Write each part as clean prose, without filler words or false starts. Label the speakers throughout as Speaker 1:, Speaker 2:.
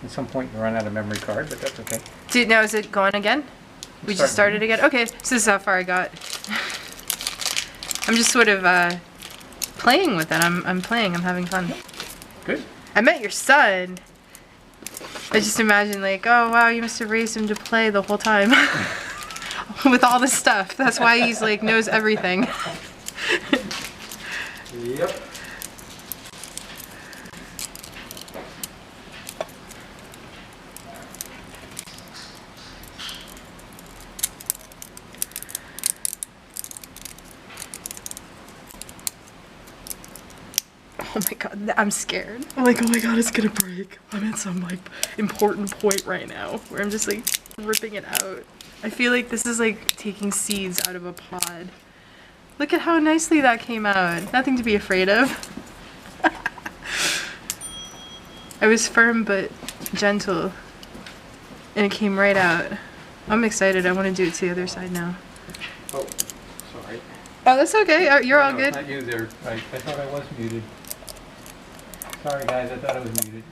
Speaker 1: At some point you run out of memory card, but that's okay.
Speaker 2: Dude, now is it going again? We just started again? Okay, so this is how far I got. I'm just sort of playing with it. I'm playing, I'm having fun.
Speaker 1: Good.
Speaker 2: I met your son. I just imagine like, oh wow, you must have raised him to play the whole time. With all this stuff. That's why he's like, knows everything.
Speaker 1: Yep.
Speaker 2: Oh my god, I'm scared. I'm like, oh my god, it's gonna break. I'm at some like important point right now where I'm just like ripping it out. I feel like this is like taking seeds out of a pod. Look at how nicely that came out. Nothing to be afraid of. I was firm but gentle and it came right out. I'm excited. I want to do it to the other side now.
Speaker 1: Oh, sorry.
Speaker 2: Oh, that's okay. You're all good.
Speaker 1: Not you there. I thought I was muted. Sorry guys, I thought I was muted.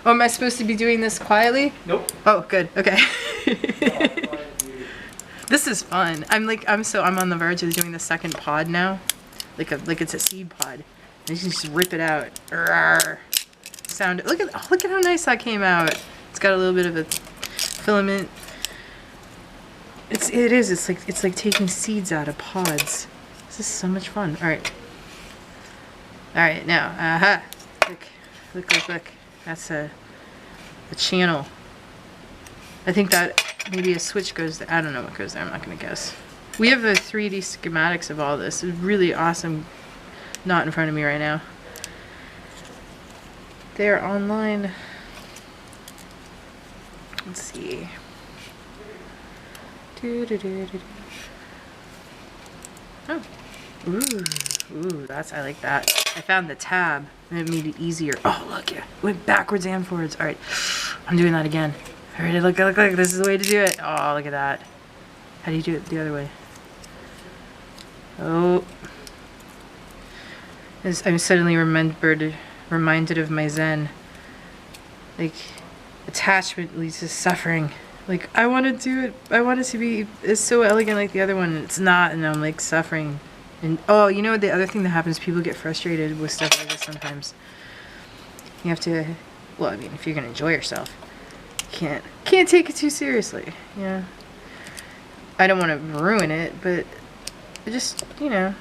Speaker 2: Oh, am I supposed to be doing this quietly?
Speaker 1: Nope.
Speaker 2: Oh, good. Okay. This is fun. I'm on the verge of doing the second pod now. Like it's a seed pod. And you can just rip it out. Rawr. Sound. Look at how nice that came out. It's got a little bit of a filament. It's like taking seeds out of pods. This is so much fun. All right, now, aha. Look. That's a channel. I think that maybe a switch goes there. I don't know what goes there. I'm not gonna guess. We have the 3D schematics of all this. It's really awesome. Not in front of me right now. They're online. Let's see. Oh. Ooh, I like that. I found the tab and it made it easier. Oh, look, yeah. Went backwards and forwards. All right, I'm doing that again. All right, look. This is the way to do it. Oh, look at that. How do you do it the other way? Oh. I'm suddenly reminded of my Zen. Like, attachment leads to suffering. Like, I want to do it. I want it to be so elegant like the other one. And it's not, and I'm like suffering. And oh, you know the other thing that happens? People get frustrated with stuff like this sometimes. You have to, well, I mean, if you're gonna enjoy yourself, you can't take it too seriously. Yeah. I don't want to ruin it, but just, you know.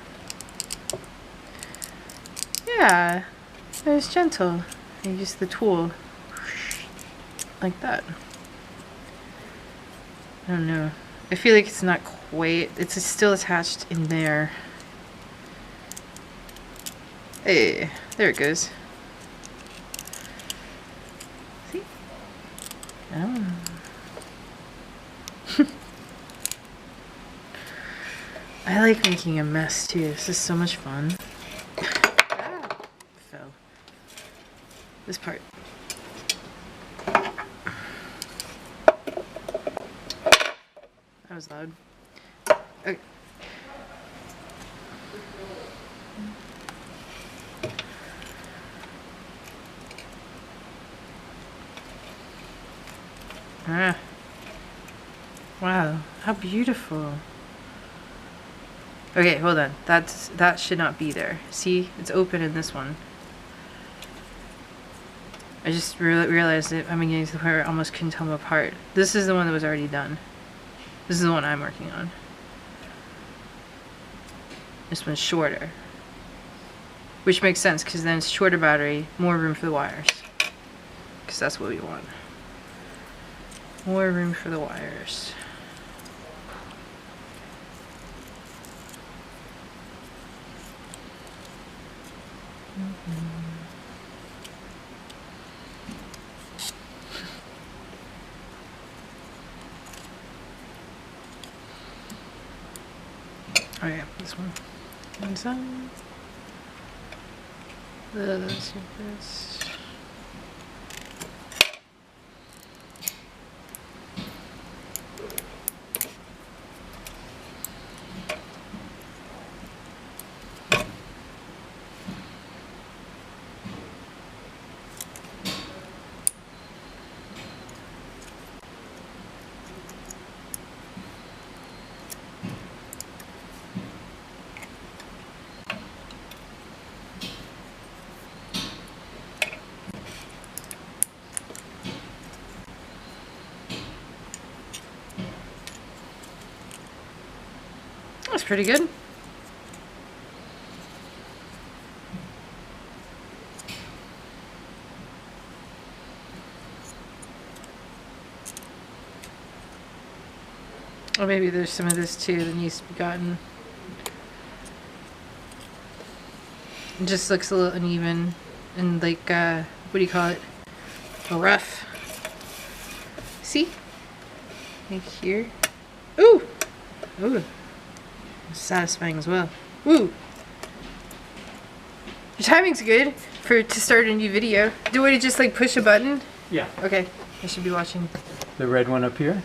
Speaker 2: Yeah, it's gentle. You use the tool like that. I don't know. I feel like it's not quite. It's still attached in there. Hey, there it goes. See? Oh. I like making a mess too. This is so much fun. Ah, fell. This part. That was loud. Okay. Ah. Wow, how beautiful. Okay, hold on. That should not be there. See, it's open in this one. I just realized that I'm getting to the point where I almost couldn't tell them apart. This is the one that was already done. This is the one I'm working on. This one's shorter. Which makes sense, because then it's shorter battery, more room for the wires. Because that's what we want. More room for the wires. Oh yeah, this one. Inside. Let's do this. looks pretty good. Or maybe there's some of this too that needs to be gotten. It just looks a little uneven and like, what do you call it? Rough. See? Right here. Ooh! Ooh. Satisfying as well. Ooh! Your timing's good to start a new video. Do I just like push a button?
Speaker 1: Yeah.
Speaker 2: Okay. I should be watching.
Speaker 1: The red one up here.